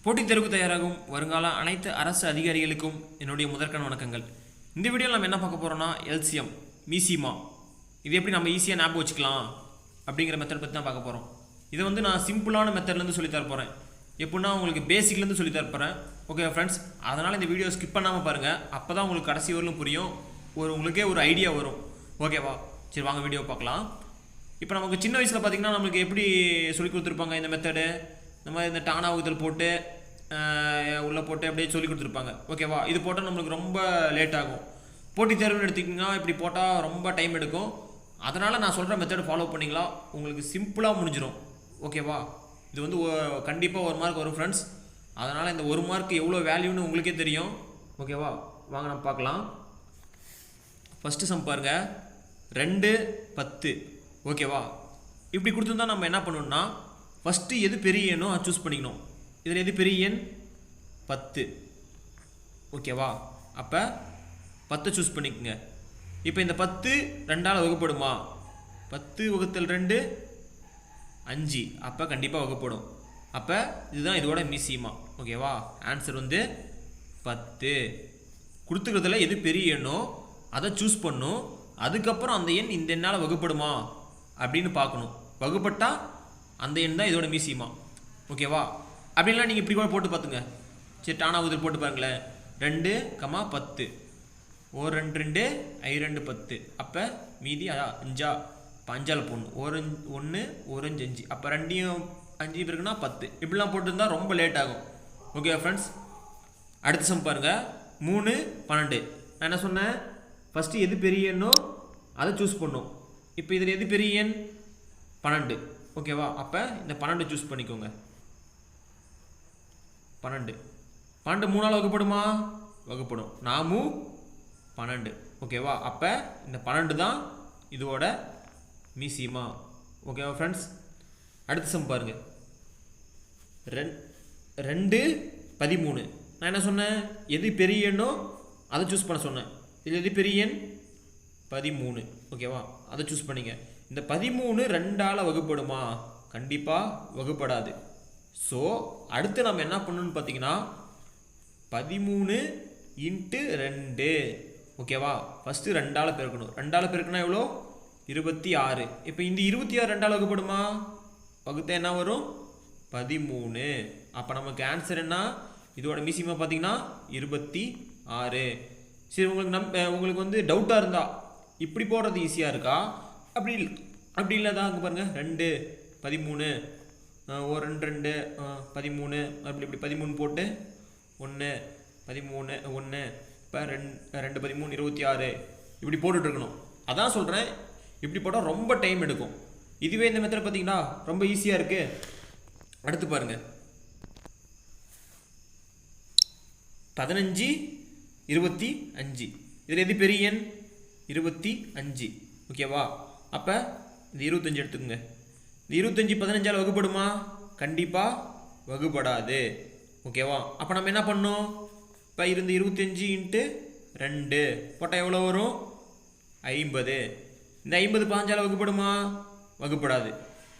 போட்டித் தேர்வுக்கு தயாராகும் வருங்கால அனைத்து அரசு அதிகாரிகளுக்கும் என்னுடைய முதற்கண் வணக்கங்கள். இந்த வீடியோவில் நம்ம என்ன பார்க்க போகிறோம்னா எல்சிஎம் மீசிமா இது எப்படி நம்ம ஈஸியாக ஞாபகம் வச்சுக்கலாம் அப்படிங்கிற மெத்தட் பற்றி தான் பார்க்க போகிறோம். இதை வந்து நான் சிம்பிளான மெத்தட்லேருந்து சொல்லி தர போகிறேன். எப்படின்னா உங்களுக்கு பேசிக்லேருந்து சொல்லி தர போகிறேன். ஓகே ஃப்ரெண்ட்ஸ், அதனால் இந்த வீடியோ ஸ்கிப் பண்ணாமல் பாருங்கள். அப்போ தான் உங்களுக்கு கடைசி வரலும் புரியும், உங்களுக்கே ஒரு ஐடியா வரும். ஓகேவா? சரி, வாங்க வீடியோ பார்க்கலாம். இப்போ நமக்கு சின்ன வயசில் பார்த்திங்கன்னா நம்மளுக்கு எப்படி சொல்லி கொடுத்துருப்பாங்க இந்த மெத்தடு, இந்த மாதிரி இந்த டானா வகுத்தல் போட்டு உள்ளே போட்டு அப்படியே சொல்லி கொடுத்துருப்பாங்க. ஓகேவா? இது போட்டால் நம்மளுக்கு ரொம்ப லேட் ஆகும். போட்டித் தேர்வுன்னு எடுத்திங்கன்னா இப்படி போட்டால் ரொம்ப டைம் எடுக்கும். அதனால் நான் சொல்கிற மெத்தடு ஃபாலோ பண்ணிங்களா உங்களுக்கு சிம்பிளாக முடிஞ்சிடும். ஓகேவா? இது வந்து கண்டிப்பாக 1 மார்க் வரும் ஃப்ரெண்ட்ஸ். அதனால் இந்த 1 மார்க் எவ்வளோ வேல்யூன்னு உங்களுக்கே தெரியும். ஓகேவா? வாங்க நம்ம பார்க்கலாம். ஃபஸ்ட்டு சம் பாருங்கள், 2 10. ஓகேவா? இப்படி கொடுத்துருந்தா நம்ம என்ன பண்ணணும்னா ஃபஸ்ட்டு எது பெரிய எண்ணோ அது சூஸ் பண்ணிக்கணும். இதில் எது பெரிய எண்? 10. ஓகேவா? அப்போ 10 சூஸ் பண்ணிக்கோங்க. இப்போ இந்த 10 2ஆல் வகுப்படுமா? 10 வகுத்தல் 2 5. அப்போ கண்டிப்பாக வகுப்படும். அப்போ இதுதான் இதோட மீசிமா. ஓகேவா? ஆன்சர் வந்து 10. கொடுத்துக்கிறதுல எது பெரிய எண்ணோ அதை சூஸ் பண்ணும். அதுக்கப்புறம் அந்த எண் இந்த எண்ணால் வகுப்படுமா அப்படின்னு பார்க்கணும். வகுப்பட்டால் அந்த எண் தான் இதோட மீசிமா. ஓகேவா? அப்படின்லாம் நீங்கள் இப்படி கூட போட்டு பார்த்துங்க. சரி, டானா உதிர் போட்டு பாருங்களேன். 2, 10. 1 2 2 I 2 10. அப்போ மீதி 5. இப்போ 5ஆல் போடணும். 1 1 5. அப்போ 2யும் 5 இருக்குன்னா 10. இப்படிலாம் போட்டுருந்தா ரொம்ப லேட் ஆகும். ஓகே ஃப்ரெண்ட்ஸ், அடுத்த சம் பாருங்கள். 3 12. நான் என்ன சொன்னேன்? ஃபஸ்ட்டு எது பெரிய எண்ணோ அதை சூஸ் பண்ணும். இப்போ இதில் எது பெரிய எண்? 12. ஓகேவா? அப்போ இந்த 12 சூஸ் பண்ணிக்கோங்க. 12 3ஆல் வகுப்படுமா? வகுப்படும். 4 12. ஓகேவா? அப்போ இந்த 12 தான் இதோட மீசிமா. ஓகேவா ஃப்ரெண்ட்ஸ்? அடுத்த சம் பாருங்கள். 2 13. நான் என்ன சொன்னேன்? எது பெரிய எண்ணோ அதை சூஸ் பண்ண சொன்னேன். இது எது பெரிய எண்? 13. ஓகேவா? அதை சூஸ் பண்ணிங்க. இந்த 13 2ஆல் வகுப்படுமா? கண்டிப்பாக வகுப்படாது. ஸோ அடுத்து நம்ம என்ன பண்ணணும்னு பார்த்தீங்கன்னா 13 × 2. ஓகேவா? ஃபஸ்ட்டு 2ஆல் பெருக்கணும். 2ஆல் பெருக்கினா எவ்வளோ? 26. இப்போ இந்த 26 2ஆல் வகுப்படுமா? வகுத்த என்ன வரும்? 13. அப்போ நமக்கு ஆன்சர் என்ன? இதோட மீசிமா பார்த்தீங்கன்னா 26. சரி, உங்களுக்கு வந்து டவுட்டாக இருந்தால் இப்படி போடுறது ஈஸியாக இருக்கா? அப்படி இல்லைதான் அங்கே பாருங்கள். 2 13 1 2 2 13 இப்படி 13 போட்டு 1 13 1 இப்போ 2 13 26 இப்படி போட்டுட்ருக்கணும். அதான் சொல்கிறேன், இப்படி போட்டால் ரொம்ப டைம் எடுக்கும். இதுவே இந்த மெத்தட் பார்த்தீங்கன்னா ரொம்ப ஈஸியாக இருக்குது. அடுத்து பாருங்கள். 15 25. இதில் எது பெரிய எண்? 25. ஓகேவா? அப்போ இந்த 25 எடுத்துக்கோங்க. இந்த 25 15ஆல் வகுப்படுமா? கண்டிப்பாக வகுப்படாது. ஓகேவா? அப்போ நம்ம என்ன பண்ணோம்? இப்போ இருந்த 25 × 2 போட்டால் எவ்வளோ வரும்? 50. இந்த 50 15ஆல் வகுப்படுமா? வகுப்படாது.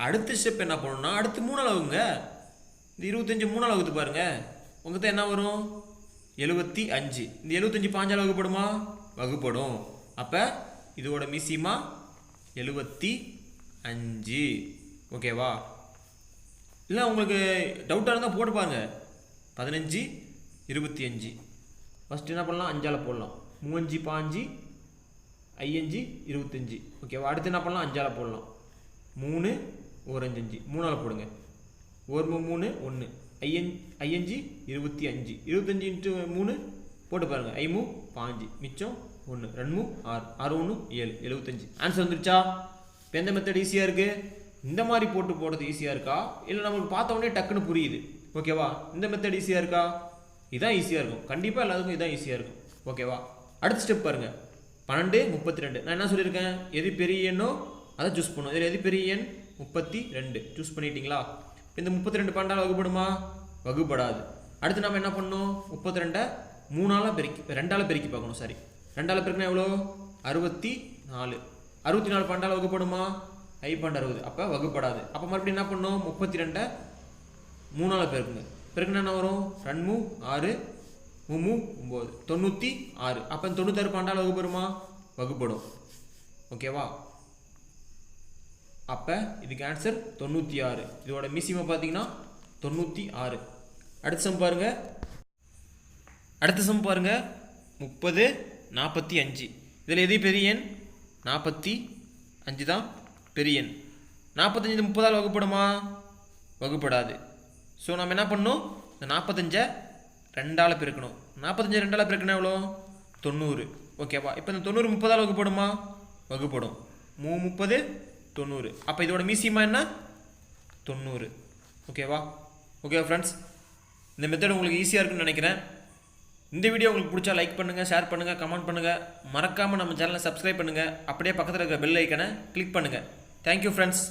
அடுத்த ஸ்டெப் என்ன பண்ணணும்னா அடுத்து 3ஆல் வகுங்க. இந்த 25 3ஆல் வகுத்து பாருங்கள். உங்கள்கிட்ட என்ன வரும்? 75. இந்த 75 15ஆல் வகுப்படுமா? வகுப்படும். அப்போ இதோட மீசிமா 75. ஓகேவா? இல்லை உங்களுக்கு டவுட்டாக இருந்தால் போட்டு பாருங்க. 15 25. ஃபஸ்ட்டு என்ன பண்ணலாம்? 5ஆல் போடலாம். 3 5 5 25. ஓகேவா? அடுத்து என்ன பண்ணலாம்? 5ஆல் போடலாம். 3 1 5 3ஆல் போடுங்க. 1 3 1 5 25. 25 × 3 போட்டு பாருங்கள். 5 5 மிச்சம் 1 2 6 6 1 7 75. ஆன்சர் வந்துருச்சா? இப்போ எந்த மெத்தட் ஈஸியாக இருக்குது? இந்த மாதிரி போடுறது ஈஸியாக இருக்கா, இல்லை நம்மளுக்கு பார்த்த உடனே டக்குன்னு புரியுது? ஓகேவா? இந்த மெத்தட் ஈஸியாக இருக்கா? இதுதான் ஈஸியாக இருக்கும். கண்டிப்பாக எல்லாத்துக்கும் இதுதான் ஈஸியாக இருக்கும். ஓகேவா? அடுத்த ஸ்டெப் பாருங்கள். 12 32. நான் என்ன சொல்லியிருக்கேன்? எது பெரிய எண்ணோ அதை சூஸ் பண்ணும். இதில் எது பெரிய எண்? 32. சூஸ் பண்ணிட்டீங்களா? இந்த 32 12ஆல் வகுப்படுமா? வகுப்படாது. அடுத்து நம்ம என்ன பண்ணணும்? 32 2ஆல் பெருக்கி பார்க்கணும். சாரி, 2ஆல் பெருக்கினா எவ்வளோ? 64. 64 12ஆல் வகுப்படுமா? 5 12 60. அப்போ வகுப்படாது. அப்போ மறுபடியும் என்ன பண்ணணும்? 32 3ஆல் பெருக்குங்க. பெருக்குனா என்ன வரும்? 2 6 3 9 96. அப்போ 96 12ஆல் வகுப்படுமா? வகுப்படும். ஓகேவா? அப்போ இதுக்கு ஆன்சர் 96. இதோட மீசிமா பார்த்தீங்கன்னா 96. அடுத்த சம் பாருங்க. அடுத்த சம் பாருங்க. 30 45. இதில் எது பெரிய எண்? 45 தான் பெரிய எண். 45 30ஆல் வகுப்படுமா? வகுப்படாது. ஸோ நம்ம என்ன பண்ணணும்? இந்த 45 2ஆல் பெருக்கணும். 45 2ஆல் பெருக்கணும் எவ்வளோ? 90. ஓகேவா? இப்போ இந்த 90 30ஆல் வகுப்படுமா? வகுப்படும். 3 30 90. அப்போ இதோட மீசிமா என்ன? 90. ஓகேவா? ஓகே ஃப்ரெண்ட்ஸ், இந்த மெத்தட் உங்களுக்கு ஈஸியாக இருக்குன்னு நினைக்கிறேன். இந்த வீடியோ உங்களுக்கு பிடிச்சா லைக் பண்ணுங்கள், ஷேர் பண்ணுங்கள், கமெண்ட் பண்ணுங்கள். மறக்காமல் நம்ம சேனலை சப்ஸ்கிரைப் பண்ணுங்கள். அப்படியே பக்கத்தில் இருக்கிற பெல் ஐக்கனை கிளிக் பண்ணுங்கள். Thank you friends.